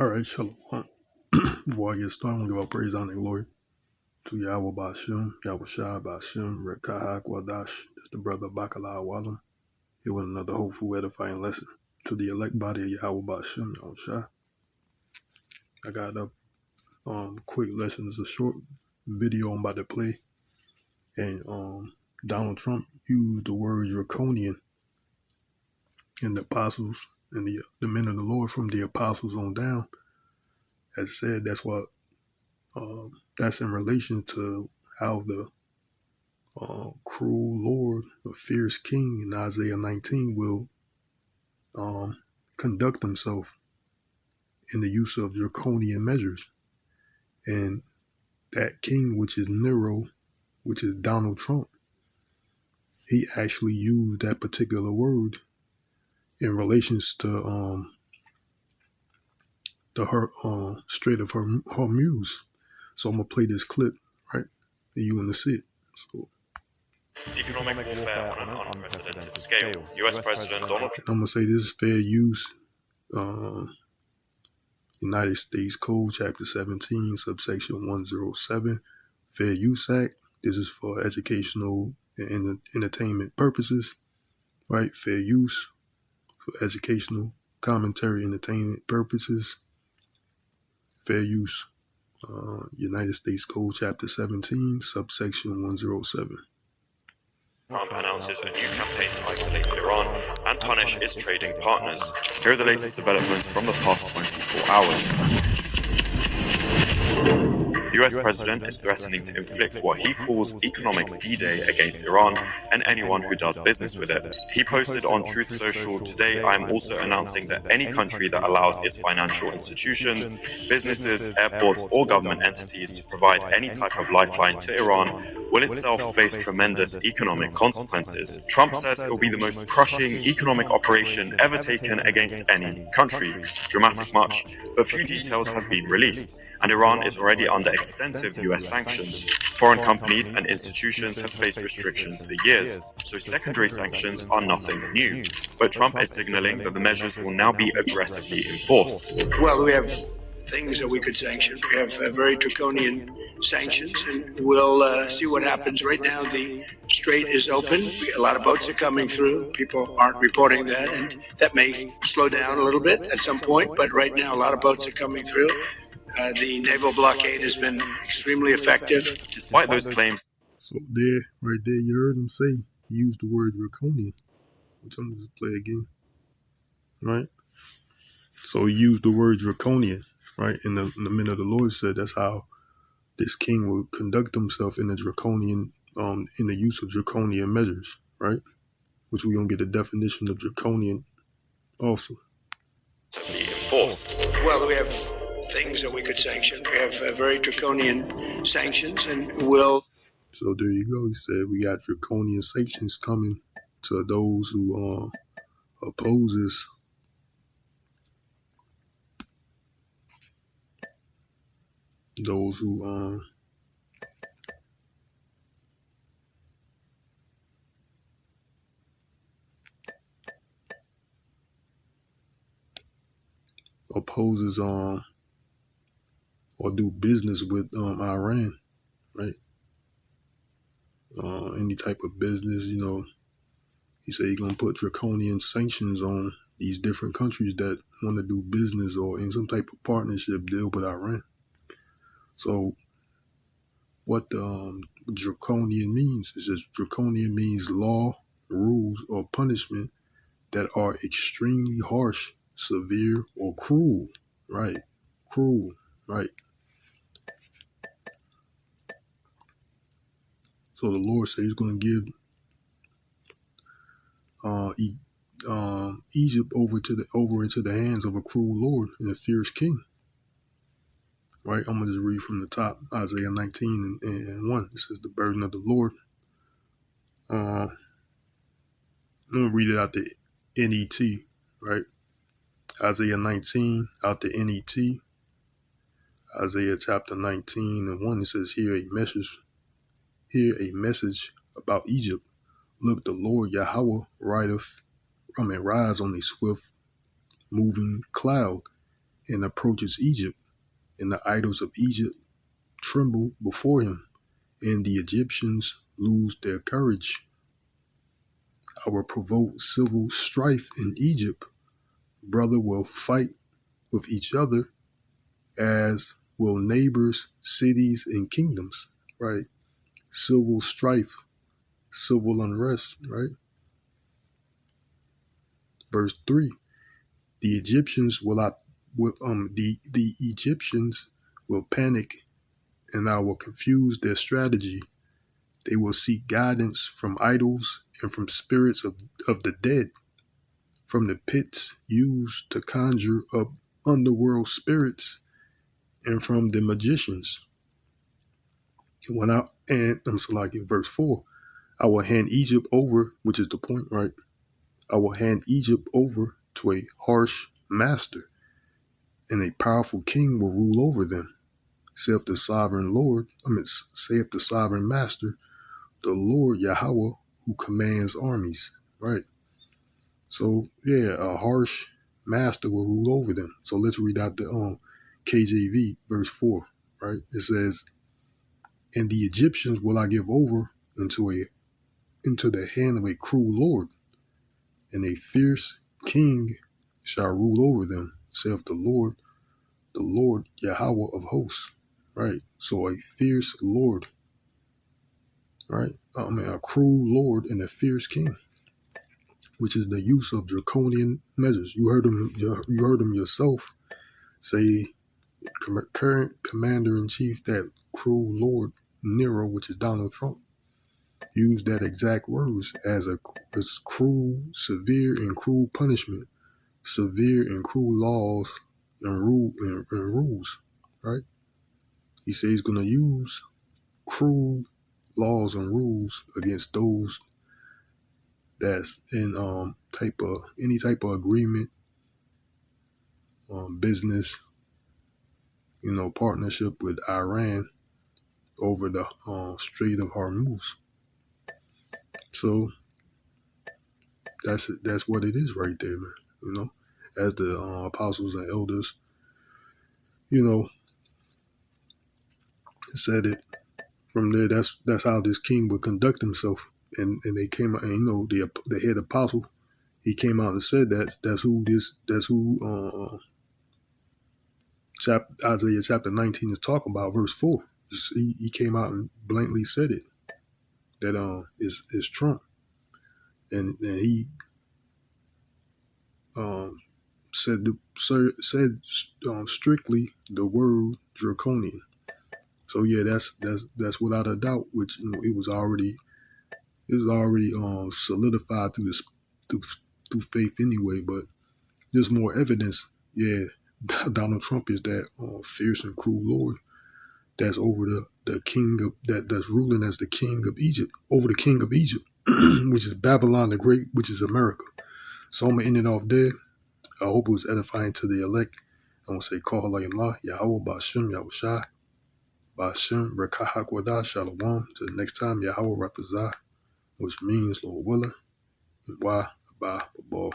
All right, shalom. Before I get started, I'm going to give our praise, honor, and glory to Yahawah, bahasham, Yahawahshi, bahasham, Rawchaa Qadash. That's the brother Bakala Walam. Here with another hopeful, edifying lesson to the elect body of Yahawah, bahasham, Yahawahshi. I got a quick lesson. It's a short video I'm about to play. And Donald Trump used the word Draconian in the apostles and the men of the Lord from the apostles on down. As said, that's what that's in relation to how the cruel Lord, the fierce king in Isaiah 19 will conduct himself in the use of draconian measures. And that king, which is Nero, which is Donald Trump, he actually used that particular word in relations to the Strait of Hormuz. So I'm gonna play this clip, right? And you want to see it. So, economic warfare on an unprecedented scale. US President Donald Trump. I'm gonna say this is fair use. United States Code, Chapter 17, subsection 107, Fair Use Act. This is for educational and entertainment purposes, right? Fair use for educational, commentary, entertainment purposes. Fair use. United States Code, Chapter 17, subsection 107. Trump announces a new campaign to isolate Iran and punish its trading partners. Here are the latest developments from the past 24 hours. The US president is threatening to inflict what he calls economic D-Day against Iran and anyone who does business with it. He posted on Truth Social, "Today I am also announcing that any country that allows its financial institutions, businesses, airports, or government entities to provide any type of lifeline to Iran will itself face tremendous economic consequences." Trump says it will be the most crushing economic operation ever taken against any country. Dramatic much, but few details have been released, and Iran is already under extensive US sanctions. Foreign companies and institutions have faced restrictions for years, so secondary sanctions are nothing new. But Trump is signaling that the measures will now be aggressively enforced. Well, we have things that we could sanction. We have very draconian sanctions, and we'll see what happens. Right now, the strait is open. A lot of boats are coming through. People aren't reporting that, and that may slow down a little bit at some point. But right now, a lot of boats are coming through. The naval blockade has been extremely effective. Despite those claims. So there, right there, you heard him say, he used the word draconian. I'm going to play again, right? So he used the word draconian, right? And the men of the Lord said that's how this king will conduct himself in the draconian, in the use of draconian measures, right? Which we're going to get the definition of draconian also. Enforced. Well, we have things that we could sanction. We have very draconian sanctions, and we'll... So there you go. He said we got draconian sanctions coming to those who opposes those who opposes or do business with Iran, right? Any type of business, you know. He said he's gonna put draconian sanctions on these different countries that want to do business or in some type of partnership deal with Iran. So what draconian means is just draconian means law, rules, or punishment that are extremely harsh, severe, or cruel, right? Cruel, right? So the Lord said he's going to give Egypt over into the hands of a cruel Lord and a fierce king. Right? I'm going to just read from the top, Isaiah 19 and 1. It says, the burden of the Lord. I'm going to read it out the NET, right? Isaiah 19 out the NET. Isaiah chapter 19 and 1, it says, hear a message about Egypt. Look, the Lord Yahawah rise on a swift moving cloud, and approaches Egypt, and the idols of Egypt tremble before him, and the Egyptians lose their courage. I will provoke civil strife in Egypt. Brother will fight with each other, as will neighbors, cities, and kingdoms, right? Civil strife, civil unrest, right? Verse 3, the Egyptians the Egyptians will panic, and I will confuse their strategy. They will seek guidance from idols and from spirits of the dead, from the pits used to conjure up underworld spirits, and from the magicians. Verse 4, I will hand Egypt over, which is the point, right? I will hand Egypt over to a harsh master, and a powerful king will rule over them. Saith the sovereign master, the Lord Yahawah, who commands armies, right? So, yeah, a harsh master will rule over them. So let's read out the KJV, verse 4, right? It says, and the Egyptians will I give over into the hand of a cruel lord, and a fierce king shall rule over them, saith the Lord Yahawah of hosts, right? So a fierce lord, right? A cruel lord and a fierce king, which is the use of draconian measures. You heard him yourself say, current commander-in-chief, that cruel lord Nero, which is Donald Trump, used that exact words as cruel, severe, and cruel punishment, severe and cruel laws and rules, right? He says he's going to use cruel laws and rules against those that's in any type of agreement, business, partnership with Iran over the Strait of Hormuz. So that's what it is right there, man. As the apostles and elders, said it from there. That's how this king would conduct himself. And they came out, and the head apostle, he came out and said that's who Isaiah chapter 19 is talking about, verse 4. He came out and blatantly said it, that is Trump, and he said strictly the word draconian. So yeah, that's without a doubt, which it was already solidified through faith anyway. But there's more evidence. Yeah, Donald Trump is that fierce and cruel lord that's over the king that's ruling as the king of Egypt, over the king of Egypt, which is Babylon the Great, which is America. So I'm gonna end it off there. I hope it was edifying to the elect. I'm gonna say, call Allah, Yahawah, bahasham, Yahawahshi, bahasham, Rawchaa Qadash, Shalom. Till the next time, Yahawah Rawchaa, which means Lord willing, and why, bye, bye.